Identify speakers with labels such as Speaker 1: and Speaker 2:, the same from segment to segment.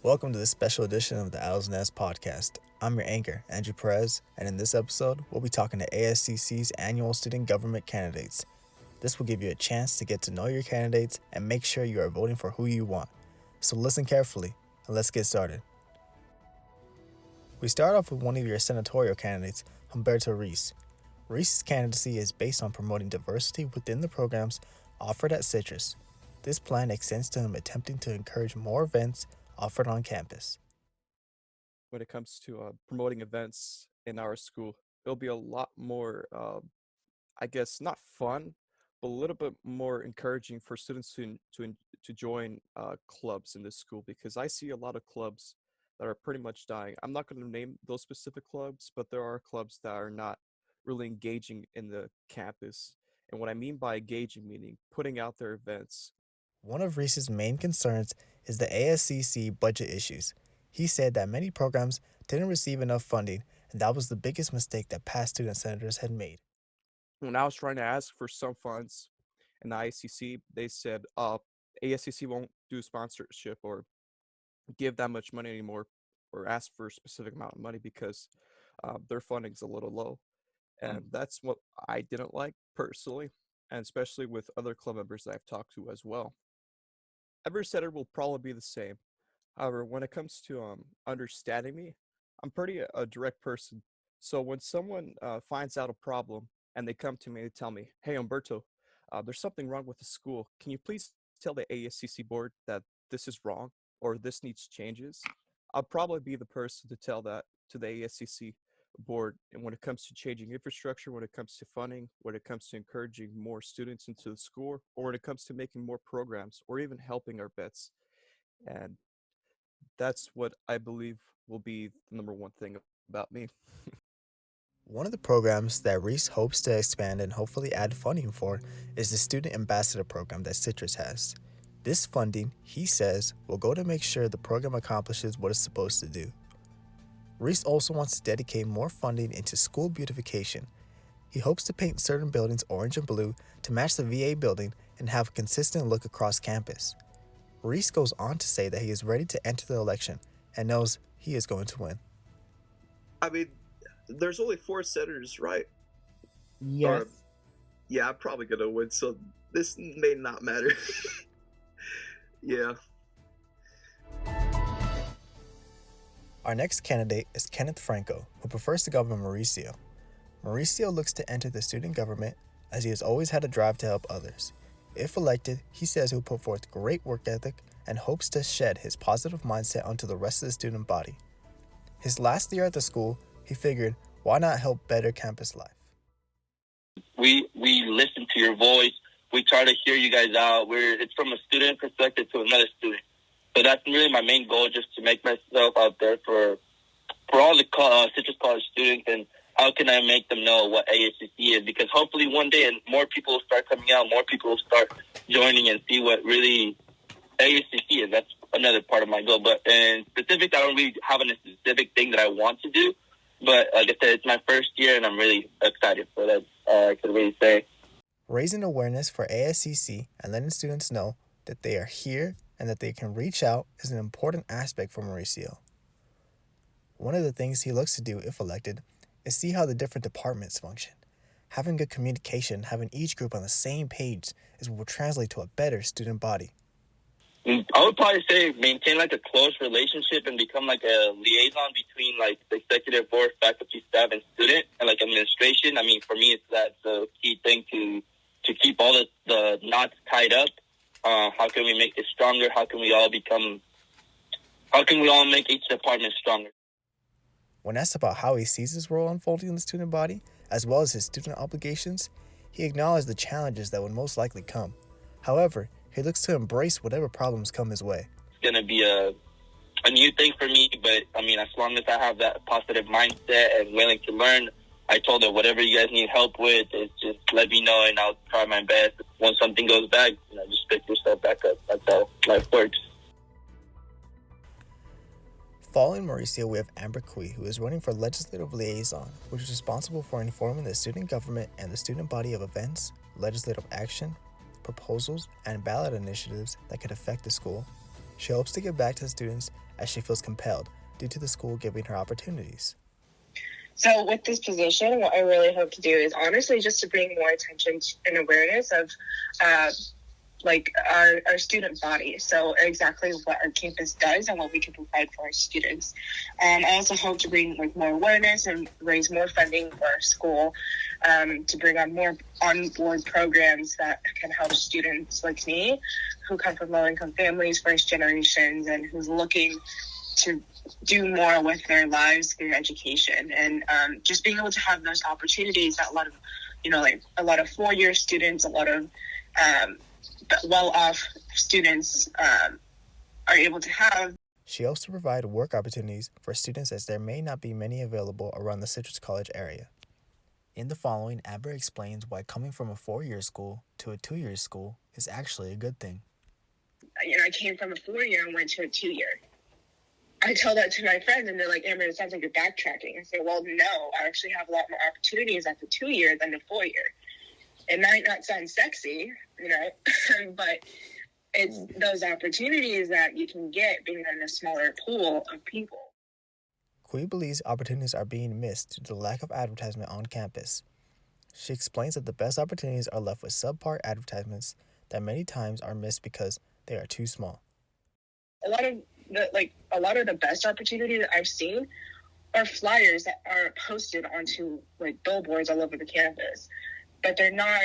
Speaker 1: Welcome to this special edition of the Owl's Nest podcast. I'm your anchor, Andrew Perez, and in this episode, we'll be talking to ASCC's annual student government candidates. This will give you a chance to get to know your candidates and make sure you are voting for who you want. So listen carefully, and let's get started. We start off with one of your senatorial candidates, Humberto Reese. Reese's candidacy is based on promoting diversity within the programs offered at Citrus. This plan extends to him attempting to encourage more events offered on campus.
Speaker 2: When it comes to promoting events in our school, it'll be a lot more, not fun, but a little bit more encouraging for students to join clubs in this school, because I see a lot of clubs that are pretty much dying. I'm not going to name those specific clubs, but there are clubs that are not really engaging in the campus. And what I mean by engaging, meaning putting out their events.
Speaker 1: One of Reese's main concerns is the ASCC budget issues. He said that many programs didn't receive enough funding, and that was the biggest mistake that past student senators had made.
Speaker 2: When I was trying to ask for some funds in the ICC, they said ASCC won't do sponsorship or give that much money anymore, or ask for a specific amount of money, because their funding's a little low. And that's what I didn't like personally, and especially with other club members that I've talked to as well. Every senator will probably be the same. However, when it comes to understanding me, I'm pretty a direct person. So when someone finds out a problem and they come to me and tell me, "Hey, Umberto, there's something wrong with the school. Can you please tell the ASCC board that this is wrong or this needs changes?" I'll probably be the person to tell that to the ASCC board. And when it comes to changing infrastructure, when it comes to funding, when it comes to encouraging more students into the school, or when it comes to making more programs, or even helping our vets. And that's what I believe will be the number one thing about me.
Speaker 1: One of the programs that Reese hopes to expand and hopefully add funding for is the Student Ambassador program that Citrus has. This funding, he says, will go to make sure the program accomplishes what it's supposed to do. Reese also wants to dedicate more funding into school beautification. He hopes to paint certain buildings orange and blue to match the VA building and have a consistent look across campus. Reese goes on to say that he is ready to enter the election and knows he is going to win.
Speaker 3: I mean, there's only 4 senators, right?
Speaker 4: Yes.
Speaker 3: Yeah, I'm probably going to win, so this may not matter. Yeah.
Speaker 1: Our next candidate is Kenneth Franco, who prefers to govern Mauricio. Mauricio looks to enter the student government as he has always had a drive to help others. If elected, he says he'll put forth great work ethic and hopes to shed his positive mindset onto the rest of the student body. His last year at the school, he figured, why not help better campus life?
Speaker 5: We listen to your voice. We try to hear you guys out. It's from a student perspective to another student. So that's really my main goal, just to make myself out there for all the Citrus College students, and how can I make them know what ASCC is? Because hopefully one day more people will start coming out, more people will start joining and see what really ASCC is. That's another part of my goal. But in specific, I don't really have a specific thing that I want to do. But like I said, it's my first year, and I'm really excited for that, I could really say.
Speaker 1: Raising awareness for ASCC and letting students know that they are here and that they can reach out is an important aspect for Mauricio. One of the things he looks to do, if elected, is see how the different departments function. Having good communication, having each group on the same page is what will translate to a better student body.
Speaker 5: I would probably say maintain like a close relationship and become like a liaison between like the executive board, faculty, staff, and student, and like administration. I mean, for me, that's the key thing to keep all the knots tied up. How can we make it stronger? How can we all make each department stronger?
Speaker 1: When asked about how he sees his role unfolding in the student body, as well as his student obligations, he acknowledged the challenges that would most likely come. However, he looks to embrace whatever problems come his way.
Speaker 5: It's going to be a new thing for me, but I mean, as long as I have that positive mindset and willing to learn, I told her whatever you guys need help with, is just let me know and I'll try my best. When something goes bad, just pick yourself back up. That's how life works.
Speaker 1: Following Mauricio, we have Amber Cui, who is running for Legislative Liaison, which is responsible for informing the student government and the student body of events, legislative action, proposals, and ballot initiatives that could affect the school. She hopes to give back to the students as she feels compelled due to the school giving her opportunities.
Speaker 4: So with this position, what I really hope to do is honestly just to bring more attention and awareness of our student body. So exactly what our campus does and what we can provide for our students. I also hope to bring more awareness and raise more funding for our school to bring on more on-board programs that can help students like me who come from low-income families, first generations, and who's looking to do more with their lives through education, and just being able to have those opportunities that a lot of four-year students, a lot of well-off students are able to have.
Speaker 1: She hopes to provide work opportunities for students as there may not be many available around the Citrus College area. In the following, Amber explains why coming from a 4-year school to a 2-year school is actually a good thing.
Speaker 4: I came from a 4-year and went to a 2-year. I tell that to my friends, and they're like, Amber, it sounds like you're backtracking. I say, well, no, I actually have a lot more opportunities at the 2-year than the 4-year. It might not sound sexy, but it's those opportunities that you can get being in a smaller pool of people.
Speaker 1: Kui believes opportunities are being missed due to the lack of advertisement on campus. She explains that the best opportunities are left with subpar advertisements that many times are missed because they are too small.
Speaker 4: A lot of the best opportunities that I've seen are flyers that are posted onto billboards all over the campus, but they're not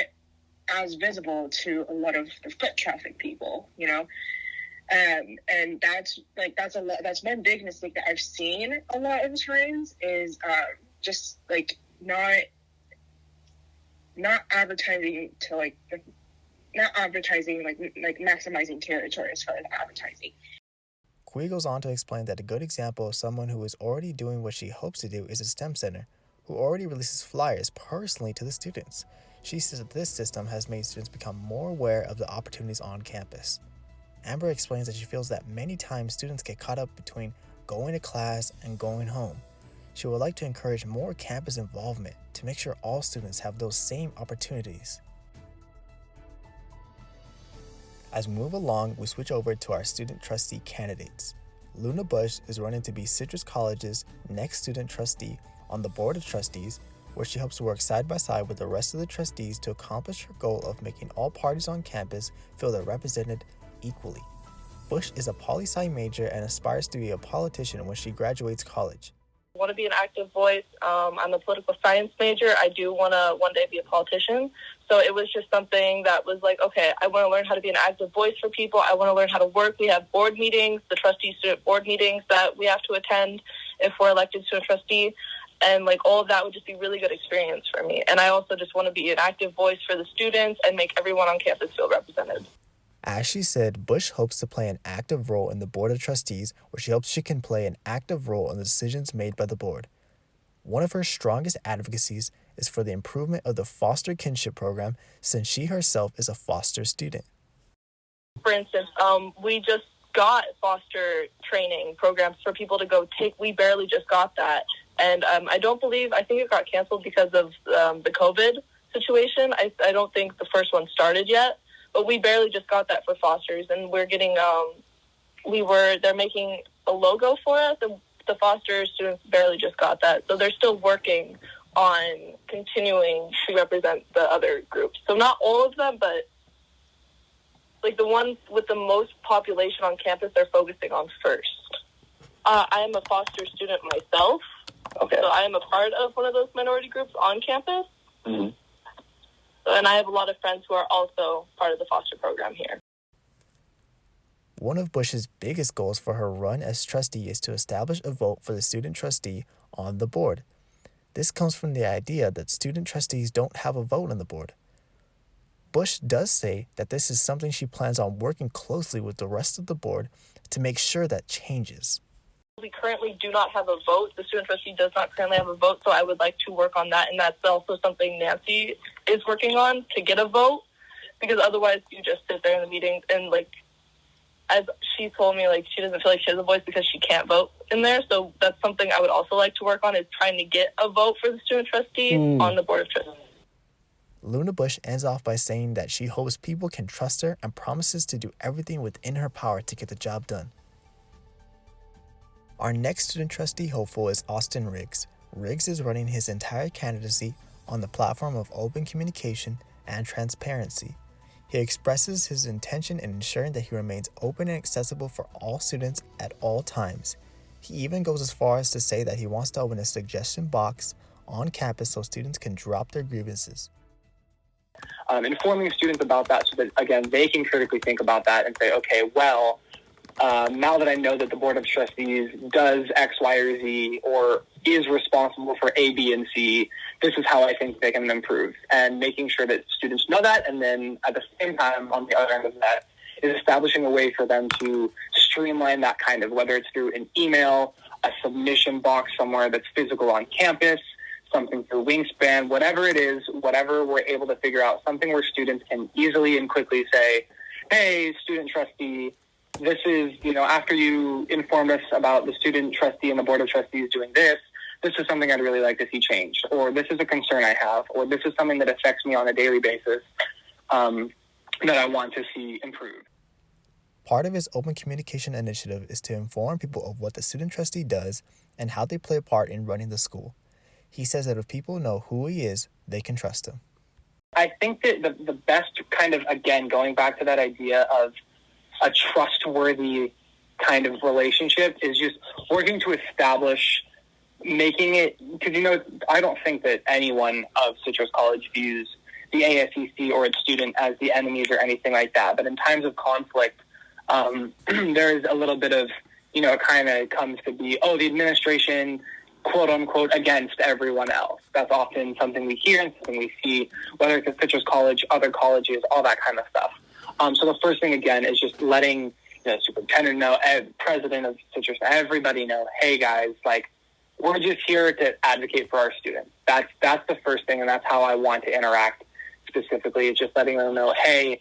Speaker 4: as visible to a lot of the foot traffic people, and that's one big mistake that I've seen a lot of times is just not advertising to maximizing territory as far as advertising.
Speaker 1: Kui goes on to explain that a good example of someone who is already doing what she hopes to do is a STEM center, who already releases flyers personally to the students. She says that this system has made students become more aware of the opportunities on campus. Amber explains that she feels that many times students get caught up between going to class and going home. She would like to encourage more campus involvement to make sure all students have those same opportunities. As we move along, we switch over to our student trustee candidates. Luna Bush is running to be Citrus College's next student trustee on the Board of Trustees, where she hopes to work side by side with the rest of the trustees to accomplish her goal of making all parties on campus feel they're represented equally. Bush is a poli-sci major and aspires to be a politician when she graduates college.
Speaker 6: I want to be an active voice. I'm a political science major. I do want to one day be a politician. So it was just something that was like, okay, I want to learn how to be an active voice for people. I want to learn how to work. We have board meetings, the trustee student board meetings that we have to attend if we're elected to a trustee. And all of that would just be really good experience for me. And I also just want to be an active voice for the students and make everyone on campus feel represented.
Speaker 1: As she said, Bush hopes to play an active role in the Board of Trustees, where she hopes she can play an active role in the decisions made by the board. One of her strongest advocacies is for the improvement of the foster kinship program, since she herself is a foster student.
Speaker 6: For instance, we just got foster training programs for people to go take. We barely just got that. And I think it got canceled because of the COVID situation. I don't think the first one started yet. But we barely just got that for fosters, and we're getting, they're making a logo for us, and the foster students barely just got that. So they're still working on continuing to represent the other groups. So not all of them, but the ones with the most population on campus they're focusing on first. I am a foster student myself.
Speaker 5: Okay.
Speaker 6: So I am a part of one of those minority groups on campus.
Speaker 5: Mm-hmm.
Speaker 6: And I have a lot of friends who are also part of the foster program here.
Speaker 1: One of Bush's biggest goals for her run as trustee is to establish a vote for the student trustee on the board. This comes from the idea that student trustees don't have a vote on the board. Bush does say that this is something she plans on working closely with the rest of the board to make sure that changes.
Speaker 6: We currently do not have a vote. The student trustee does not currently have a vote, so I would like to work on that, and that's also something Nancy is working on, to get a vote, because otherwise you just sit there in the meetings and, as she told me, she doesn't feel like she has a voice because she can't vote in there, so that's something I would also like to work on, is trying to get a vote for the student trustee on the Board of Trustees.
Speaker 1: Luna Bush ends off by saying that she hopes people can trust her and promises to do everything within her power to get the job done. Our next student trustee hopeful is Austin Riggs. Riggs is running his entire candidacy on the platform of open communication and transparency. He expresses his intention in ensuring that he remains open and accessible for all students at all times. He even goes as far as to say that he wants to open a suggestion box on campus so students can drop their grievances.
Speaker 7: Informing students about that so that, again, they can critically think about that and say, okay, well, now that I know that the Board of Trustees does X, Y, or Z, or is responsible for A, B, and C, this is how I think they can improve. And making sure that students know that, and then at the same time, on the other end of that, is establishing a way for them to streamline that kind of, whether it's through an email, a submission box somewhere that's physical on campus, something through Wingspan, whatever it is, whatever we're able to figure out, something where students can easily and quickly say, hey, student trustee, this is, after you informed us about the student trustee and the Board of Trustees doing this is something I'd really like to see changed, or this is a concern I have, or this is something that affects me on a daily basis that I want to see improved.
Speaker 1: Part of his open communication initiative is to inform people of what the student trustee does and how they play a part in running the school. He says that if people know who he is, they can trust him.
Speaker 7: I think that the best kind of, again, going back to that idea of a trustworthy kind of relationship is just working to establish, making it, because, I don't think that anyone of Citrus College views the ASCC or its student as the enemies or anything like that. But in times of conflict, there is a little bit of, it kind of comes to be, the administration, quote unquote, against everyone else. That's often something we hear and something we see, whether it's at Citrus College, other colleges, all that kind of stuff. So the first thing, again, is just letting superintendent know, president of Citrus, everybody know, hey guys, we're just here to advocate for our students. That's the first thing, and that's how I want to interact specifically. It's just letting them know, hey,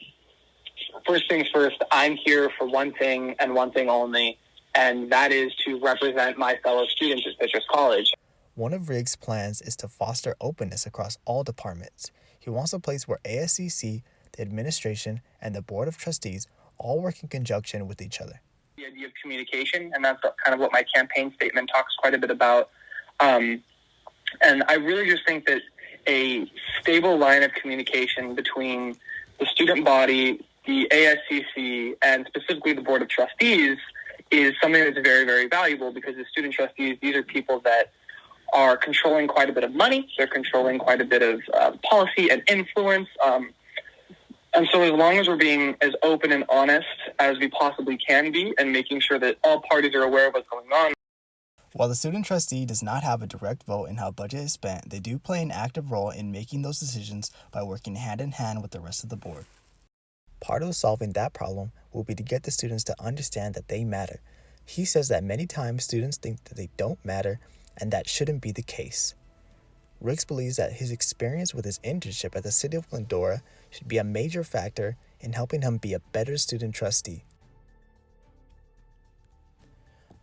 Speaker 7: first things first, I'm here for one thing and one thing only, and that is to represent my fellow students at Citrus College.
Speaker 1: One of Riggs' plans is to foster openness across all departments. He wants a place where ASCC, the administration, and the Board of Trustees all work in conjunction with each other.
Speaker 7: The idea of communication, and that's kind of what my campaign statement talks quite a bit about. And I really just think that a stable line of communication between the student body, the ASCC, and specifically the Board of Trustees is something that's very, very valuable, because the student trustees, these are people that are controlling quite a bit of money. They're controlling quite a bit of policy and influence. And so as long as we're being as open and honest as we possibly can be and making sure that all parties are aware of what's going on.
Speaker 1: While the student trustee does not have a direct vote in how budget is spent, they do play an active role in making those decisions by working hand in hand with the rest of the board. Part of solving that problem will be to get the students to understand that they matter. He says that many times students think that they don't matter, and that shouldn't be the case. Riggs believes that his experience with his internship at the City of Glendora should be a major factor in helping him be a better student trustee.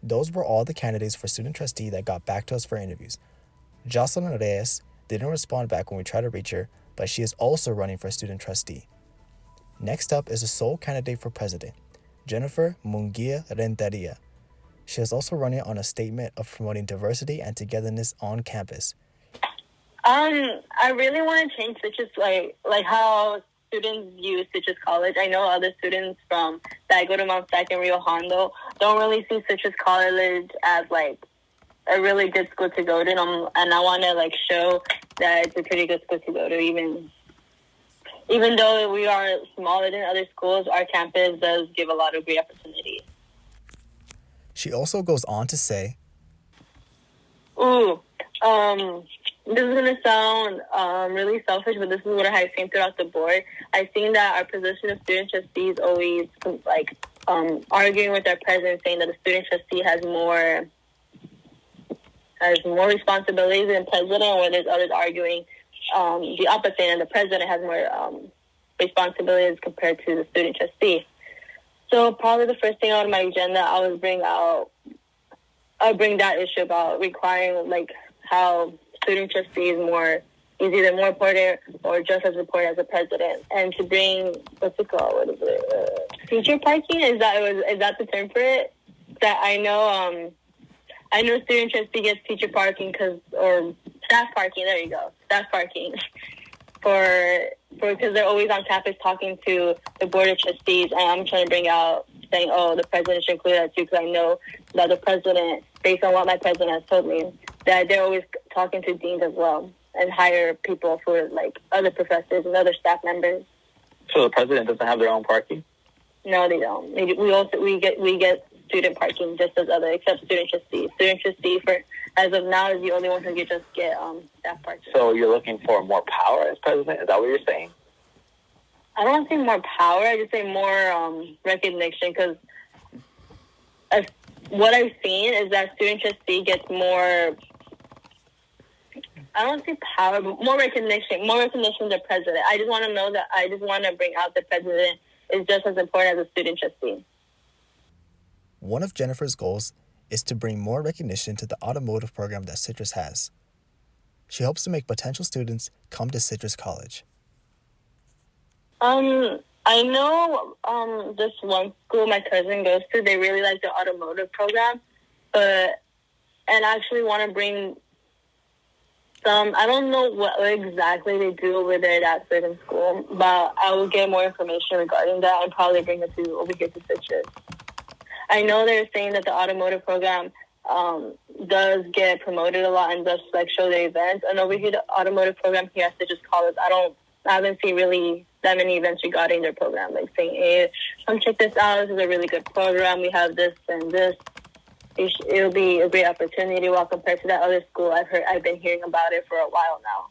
Speaker 1: Those were all the candidates for student trustee that got back to us for interviews. Jocelyn Reyes didn't respond back when we tried to reach her, but she is also running for student trustee. Next up is the sole candidate for president, Jennifer Munguia Renteria. She is also running on a statement of promoting diversity and togetherness on campus.
Speaker 6: I really want to change Citrus, like how students use Citrus College. I know other students that go to Mount Sac and Rio Hondo don't really see Citrus College as a really good school to go to, and I want to show that it's a pretty good school to go to. Even though we are smaller than other schools, our campus does give a lot of great opportunities.
Speaker 1: She also goes on to say,
Speaker 6: this is going to sound really selfish, but this is what I have seen throughout the board. I've seen that our position of student trustees always arguing with our president, saying that the student trustee has more responsibilities than the president, where there's others arguing the opposite, and the president has more responsibilities compared to the student trustee. So probably the first thing on my agenda, I'll bring that issue about requiring how student trustees more he's either more important or just as important as the president. And to bring, what's it called? What is it? Teacher parking? Is that the term for it? That I know student trustee gets teacher parking or staff parking. There you go, staff parking because they're always on campus talking to the board of trustees, and I'm trying to bring out saying, oh, the president should include that too, because I know that the president, based on what my president has told me, that they're always talking to deans as well and hire people for like other professors and other staff members.
Speaker 5: So the president doesn't have their own parking?
Speaker 6: No, they don't. We get student parking just as other, except student trustee. Student trustee as of now is the only one who can just get staff parking.
Speaker 5: So you're looking for more power as president? Is that what you're saying?
Speaker 6: I don't want to say more power. I just say more recognition, because what I've seen is that student trustee gets more. I don't want to say power, but more recognition. More recognition than the president. I just want to know that. I just want to bring out the president is just as important as a student trustee.
Speaker 1: One of Jennifer's goals is to bring more recognition to the automotive program that Citrus has. She hopes to make potential students come to Citrus College.
Speaker 6: I know this one school my cousin goes to, they really like the automotive program, and actually want to bring some, I don't know what exactly they do over there at that certain school, but I will get more information regarding that and probably bring it over here to Citrus. I know they're saying that the automotive program does get promoted a lot and does like show the events. And over here, the automotive program here at Citrus College, I haven't seen really that many events regarding their program, like saying, hey, come check this out. This is a really good program. We have this and this. It'll be a great opportunity. While compared to that other school, I've been hearing about it for a while now.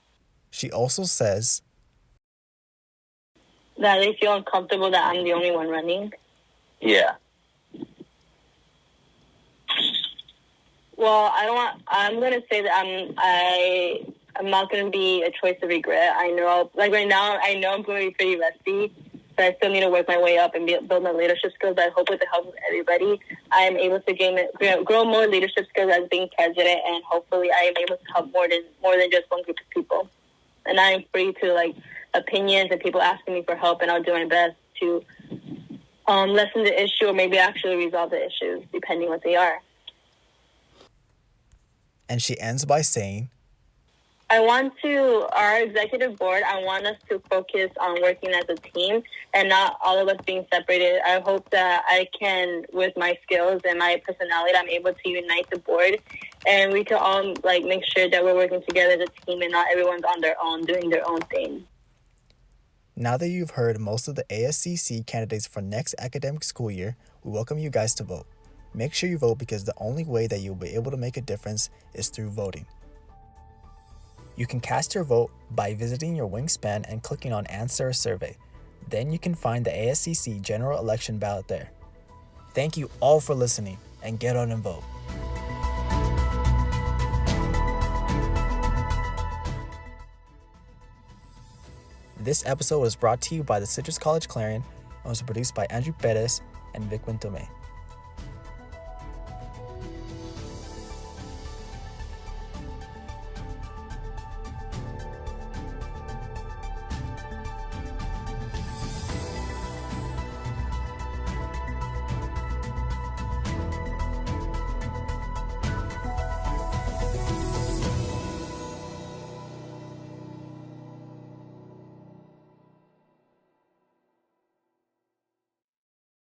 Speaker 1: She also says
Speaker 6: that they feel uncomfortable that I'm the only one running.
Speaker 5: Yeah.
Speaker 6: Well, I'm going to say that I'm not going to be a choice of regret. I know, like right now, I know I'm going to be pretty rusty, but I still need to work my way up and build my leadership skills. I hope with the help of everybody, I am able to grow more leadership skills as being president, and hopefully I am able to help more than just one group of people. And I am free to like opinions and people asking me for help, and I'll do my best to lessen the issue or maybe actually resolve the issues, depending what they are.
Speaker 1: And she ends by saying,
Speaker 6: our executive board, I want us to focus on working as a team and not all of us being separated. I hope that I can, with my skills and my personality, I'm able to unite the board, and we can all like make sure that we're working together as a team and not everyone's on their own, doing their own thing.
Speaker 1: Now that you've heard most of the ASCC candidates for next academic school year, we welcome you guys to vote. Make sure you vote, because the only way that you'll be able to make a difference is through voting. You can cast your vote by visiting your Wingspan and clicking on Answer a Survey. Then you can find the ASCC general election ballot there. Thank you all for listening, and get out and vote. This episode was brought to you by the Citrus College Clarion and was produced by Andrew Perez and Vicman Thome.